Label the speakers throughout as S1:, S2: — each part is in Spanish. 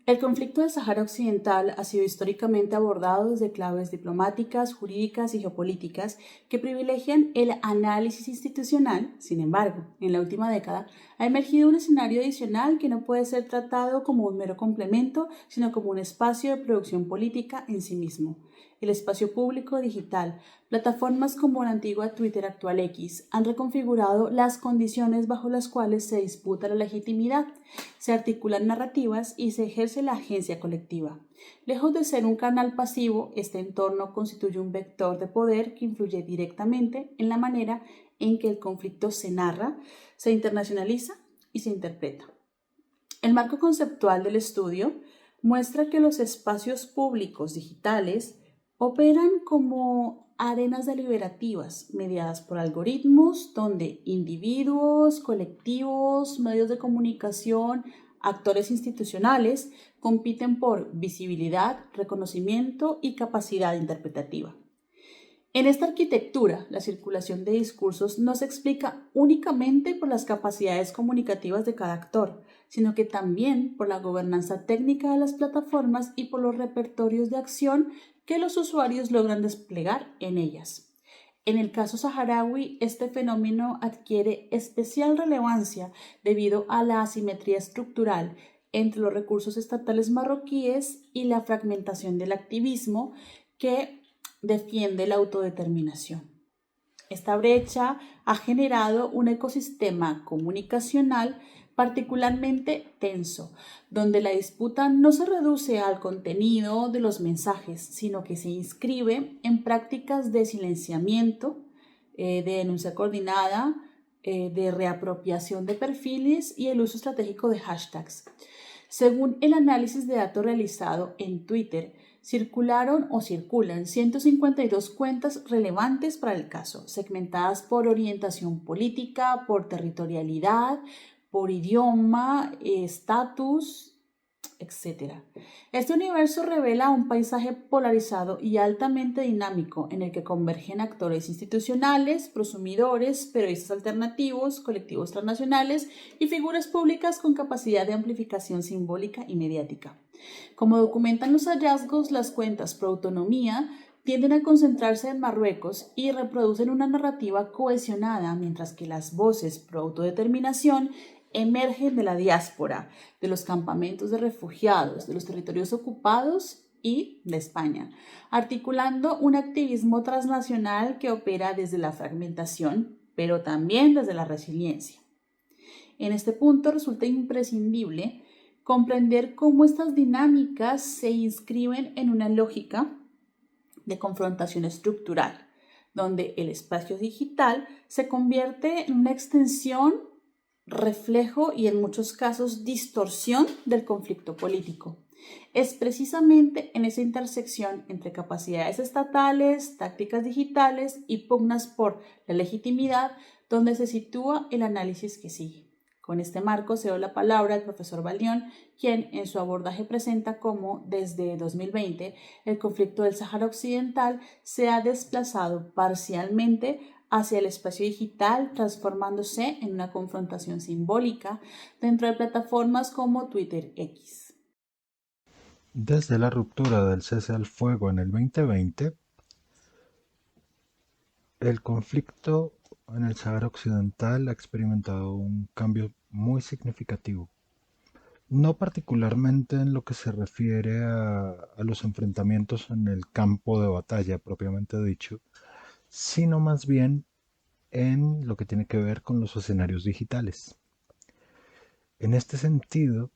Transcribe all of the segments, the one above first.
S1: El conflicto del Sáhara Occidental ha sido históricamente abordado desde claves diplomáticas, jurídicas y geopolíticas que privilegian el análisis institucional. Sin embargo, en la última década ha emergido un escenario adicional que no puede ser tratado como un mero complemento, sino como un espacio de producción política en sí mismo. El espacio público digital, plataformas como la antigua Twitter, actual X, han reconfigurado las condiciones bajo las cuales se disputa la legitimidad, se articulan narrativas y se ejerce la agencia colectiva. Lejos de ser un canal pasivo, este entorno constituye un vector de poder que influye directamente en la manera en que el conflicto se narra, se internacionaliza y se interpreta. El marco conceptual del estudio muestra que los espacios públicos digitales operan como arenas deliberativas mediadas por algoritmos donde individuos, colectivos, medios de comunicación, actores institucionales compiten por visibilidad, reconocimiento y capacidad interpretativa. En esta arquitectura, la circulación de discursos no se explica únicamente por las capacidades comunicativas de cada actor, sino que también por la gobernanza técnica de las plataformas y por los repertorios de acción que los usuarios logran desplegar en ellas. En el caso saharaui, este fenómeno adquiere especial relevancia debido a la asimetría estructural entre los recursos estatales marroquíes y la fragmentación del activismo que defiende la autodeterminación. Esta brecha ha generado un ecosistema comunicacional particularmente tenso, donde la disputa no se reduce al contenido de los mensajes, sino que se inscribe en prácticas de silenciamiento, de denuncia coordinada, de reapropiación de perfiles y el uso estratégico de hashtags. Según el análisis de datos realizado en Twitter, circularon o circulan 152 cuentas relevantes para el caso, segmentadas por orientación política, por territorialidad, por idioma, estatus, etc. Este universo revela un paisaje polarizado y altamente dinámico en el que convergen actores institucionales, prosumidores, periodistas alternativos, colectivos transnacionales y figuras públicas con capacidad de amplificación simbólica y mediática. Como documentan los hallazgos, las cuentas pro autonomía tienden a concentrarse en Marruecos y reproducen una narrativa cohesionada, mientras que las voces pro autodeterminación emergen de la diáspora, de los campamentos de refugiados, de los territorios ocupados y de España, articulando un activismo transnacional que opera desde la fragmentación, pero también desde la resiliencia. En este punto resulta imprescindible comprender cómo estas dinámicas se inscriben en una lógica de confrontación estructural, donde el espacio digital se convierte en una extensión, reflejo y en muchos casos distorsión del conflicto político. Es precisamente en esa intersección entre capacidades estatales, tácticas digitales y pugnas por la legitimidad donde se sitúa el análisis que sigue. Con este marco cedo la palabra al profesor Baldión, quien en su abordaje presenta cómo desde 2020 el conflicto del Sáhara Occidental se ha desplazado parcialmente hacia el espacio digital, transformándose en una confrontación simbólica dentro de plataformas como Twitter X.
S2: Desde la ruptura del cese al fuego en el 2020, el conflicto en el Sáhara Occidental ha experimentado un cambio muy significativo. No particularmente en lo que se refiere a los enfrentamientos en el campo de batalla propiamente dicho, sino más bien en lo que tiene que ver con los escenarios digitales. En este sentido,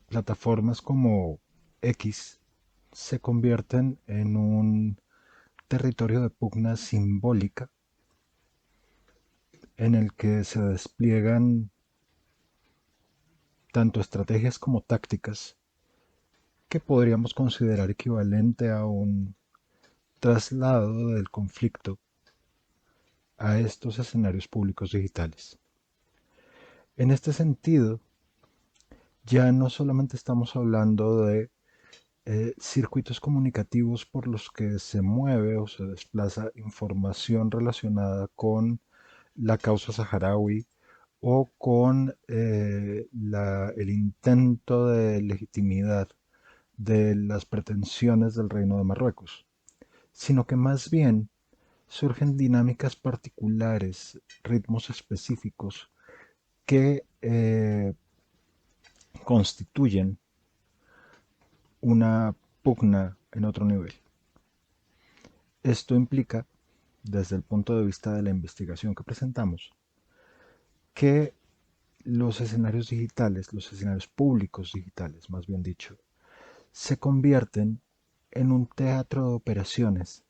S2: plataformas como X se convierten en un territorio de pugna simbólica en el que se despliegan tanto estrategias como tácticas que podríamos considerar equivalente a un traslado del conflicto a estos escenarios públicos digitales. En este sentido, ya no solamente estamos hablando de circuitos comunicativos por los que se mueve o se desplaza información relacionada con la causa saharaui o con el intento de legitimidad de las pretensiones del Reino de Marruecos, sino que más bien surgen dinámicas particulares, ritmos específicos que constituyen una pugna en otro nivel. Esto implica, desde el punto de vista de la investigación que presentamos, que los escenarios digitales, los escenarios públicos digitales, más bien dicho, se convierten en un teatro de operaciones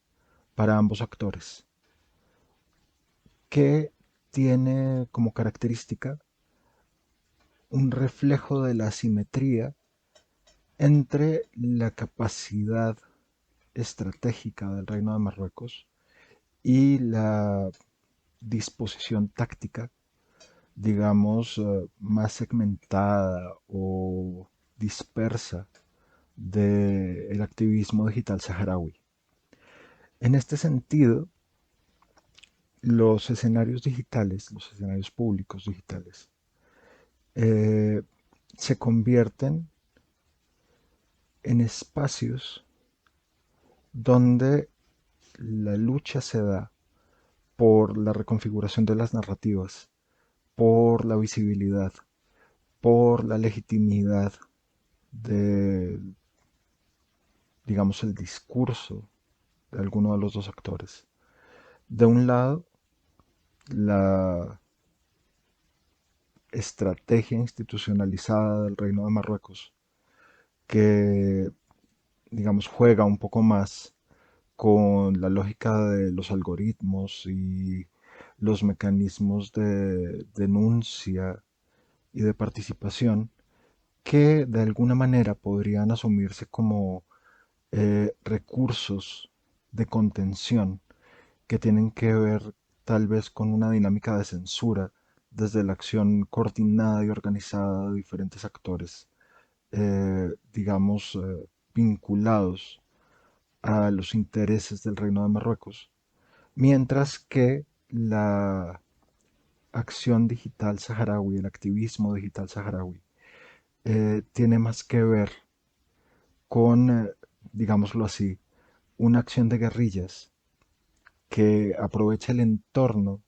S2: para ambos actores, que tiene como característica un reflejo de la asimetría entre la capacidad estratégica del Reino de Marruecos y la disposición táctica, digamos, más segmentada o dispersa del activismo digital saharaui. En este sentido, los escenarios digitales, los escenarios públicos digitales, eh, se convierten en espacios donde la lucha se da por la reconfiguración de las narrativas, por la visibilidad, por la legitimidad de, digamos, el discurso de alguno de los dos actores. De un lado, la estrategia institucionalizada del Reino de Marruecos, que, digamos, juega un poco más con la lógica de los algoritmos y los mecanismos de denuncia y de participación que de alguna manera podrían asumirse como recursos de contención que tienen que ver tal vez con una dinámica de censura desde la acción coordinada y organizada de diferentes actores, digamos, vinculados a los intereses del Reino de Marruecos, mientras que la acción digital saharaui, el activismo digital saharaui, tiene más que ver con, digámoslo así, una acción de guerrillas que aprovecha el entorno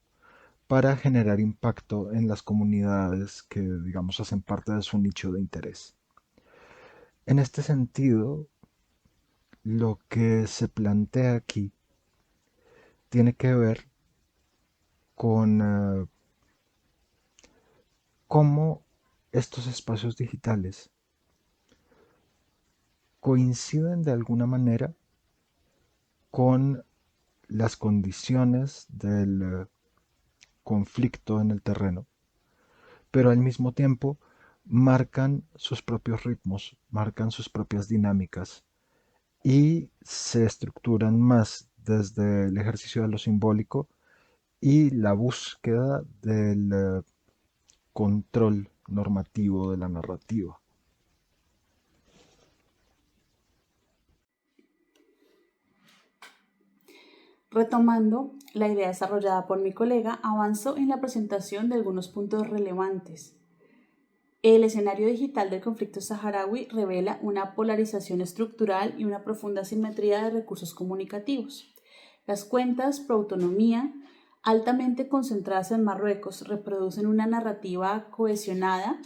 S2: para generar impacto en las comunidades que, digamos, hacen parte de su nicho de interés. En este sentido, lo que se plantea aquí tiene que ver con cómo estos espacios digitales coinciden de alguna manera con las condiciones del conflicto en el terreno, pero al mismo tiempo marcan sus propios ritmos, marcan sus propias dinámicas y se estructuran más desde el ejercicio de lo simbólico y la búsqueda del control normativo de la narrativa.
S1: Retomando la idea desarrollada por mi colega, avanzó en la presentación de algunos puntos relevantes. El escenario digital del conflicto saharaui revela una polarización estructural y una profunda asimetría de recursos comunicativos. Las cuentas pro autonomía, altamente concentradas en Marruecos, reproducen una narrativa cohesionada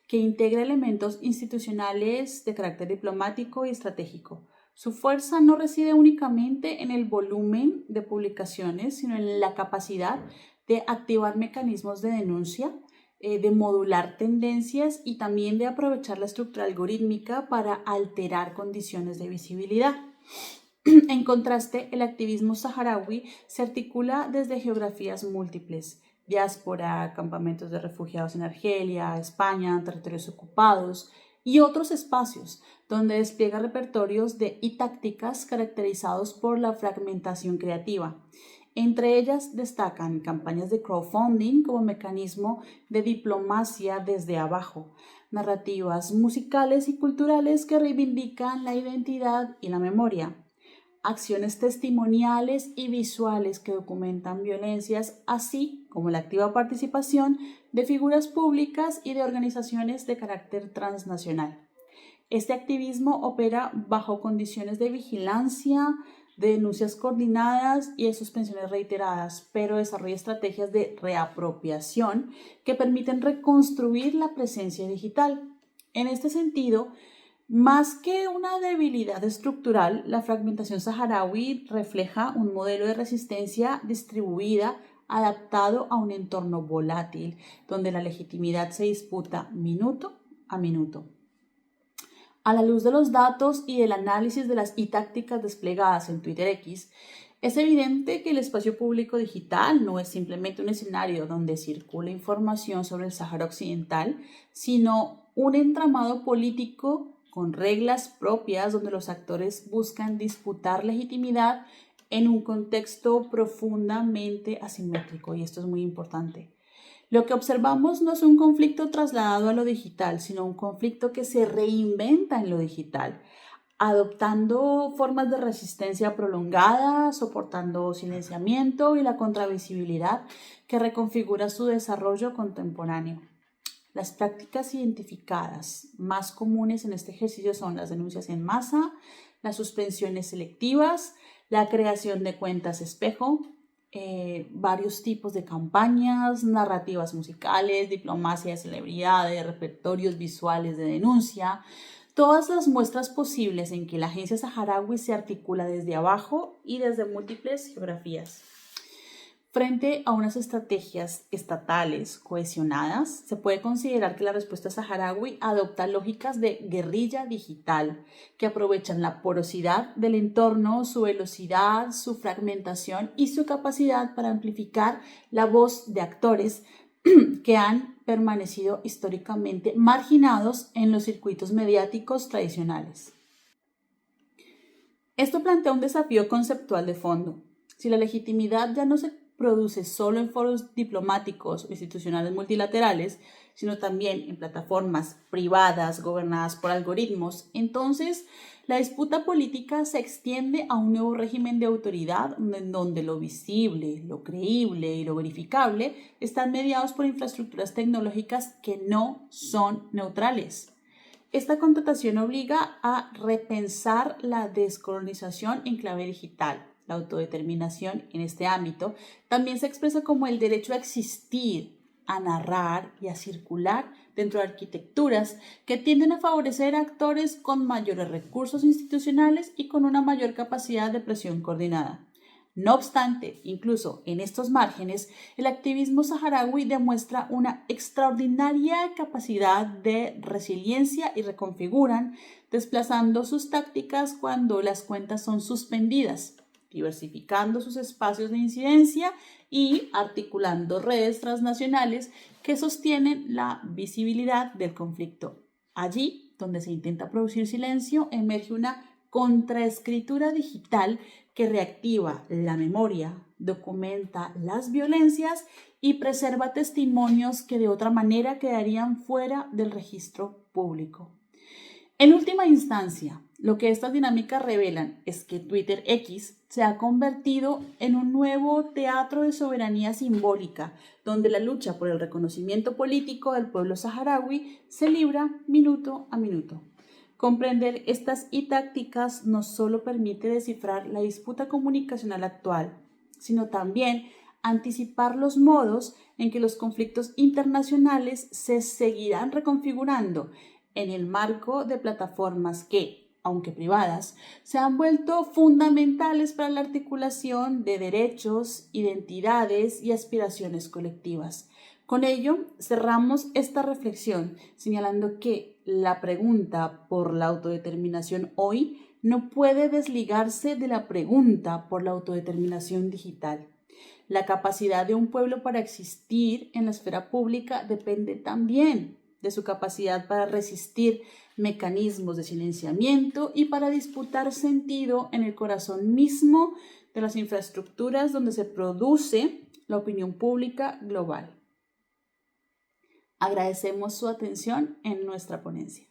S1: que integra elementos institucionales de carácter diplomático y estratégico. Su fuerza no reside únicamente en el volumen de publicaciones, sino en la capacidad de activar mecanismos de denuncia, de modular tendencias y también de aprovechar la estructura algorítmica para alterar condiciones de visibilidad. En contraste, el activismo saharaui se articula desde geografías múltiples: diáspora, campamentos de refugiados en Argelia, España, territorios ocupados y otros espacios, donde despliega repertorios y tácticas caracterizados por la fragmentación creativa. Entre ellas destacan campañas de crowdfunding como mecanismo de diplomacia desde abajo, narrativas musicales y culturales que reivindican la identidad y la memoria, acciones testimoniales y visuales que documentan violencias, así como la activa participación de figuras públicas y de organizaciones de carácter transnacional. Este activismo opera bajo condiciones de vigilancia, de denuncias coordinadas y de suspensiones reiteradas, pero desarrolla estrategias de reapropiación que permiten reconstruir la presencia digital. En este sentido, más que una debilidad estructural, la fragmentación saharaui refleja un modelo de resistencia distribuida adaptado a un entorno volátil, donde la legitimidad se disputa minuto a minuto. A la luz de los datos y del análisis de las tácticas desplegadas en Twitter X, es evidente que el espacio público digital no es simplemente un escenario donde circula información sobre el Sáhara Occidental, sino un entramado político con reglas propias donde los actores buscan disputar legitimidad en un contexto profundamente asimétrico, y esto es muy importante. Lo que observamos no es un conflicto trasladado a lo digital, sino un conflicto que se reinventa en lo digital, adoptando formas de resistencia prolongada, soportando silenciamiento y la contravisibilidad que reconfigura su desarrollo contemporáneo. Las prácticas identificadas más comunes en este ejercicio son las denuncias en masa, las suspensiones selectivas, la creación de cuentas espejo, varios tipos de campañas, narrativas musicales, diplomacia de celebridades, repertorios visuales de denuncia, todas las muestras posibles en que la agencia saharaui se articula desde abajo y desde múltiples geografías. Frente a unas estrategias estatales cohesionadas, se puede considerar que la respuesta saharaui adopta lógicas de guerrilla digital que aprovechan la porosidad del entorno, su velocidad, su fragmentación y su capacidad para amplificar la voz de actores que han permanecido históricamente marginados en los circuitos mediáticos tradicionales. Esto plantea un desafío conceptual de fondo. Si la legitimidad ya no se produce solo en foros diplomáticos o institucionales multilaterales, sino también en plataformas privadas gobernadas por algoritmos, entonces la disputa política se extiende a un nuevo régimen de autoridad en donde lo visible, lo creíble y lo verificable están mediados por infraestructuras tecnológicas que no son neutrales. Esta constatación obliga a repensar la descolonización en clave digital. La autodeterminación en este ámbito también se expresa como el derecho a existir, a narrar y a circular dentro de arquitecturas que tienden a favorecer a actores con mayores recursos institucionales y con una mayor capacidad de presión coordinada. No obstante, incluso en estos márgenes, el activismo saharaui demuestra una extraordinaria capacidad de resiliencia y reconfiguran, desplazando sus tácticas cuando las cuentas son suspendidas, diversificando sus espacios de incidencia y articulando redes transnacionales que sostienen la visibilidad del conflicto. Allí, donde se intenta producir silencio, emerge una contraescritura digital que reactiva la memoria, documenta las violencias y preserva testimonios que de otra manera quedarían fuera del registro público. En última instancia, lo que estas dinámicas revelan es que Twitter X se ha convertido en un nuevo teatro de soberanía simbólica, donde la lucha por el reconocimiento político del pueblo saharaui se libra minuto a minuto. Comprender estas tácticas no solo permite descifrar la disputa comunicacional actual, sino también anticipar los modos en que los conflictos internacionales se seguirán reconfigurando en el marco de plataformas que, aunque privadas, se han vuelto fundamentales para la articulación de derechos, identidades y aspiraciones colectivas. Con ello, cerramos esta reflexión señalando que la pregunta por la autodeterminación hoy no puede desligarse de la pregunta por la autodeterminación digital. La capacidad de un pueblo para existir en la esfera pública depende también de su capacidad para resistir mecanismos de silenciamiento y para disputar sentido en el corazón mismo de las infraestructuras donde se produce la opinión pública global. Agradecemos su atención en nuestra ponencia.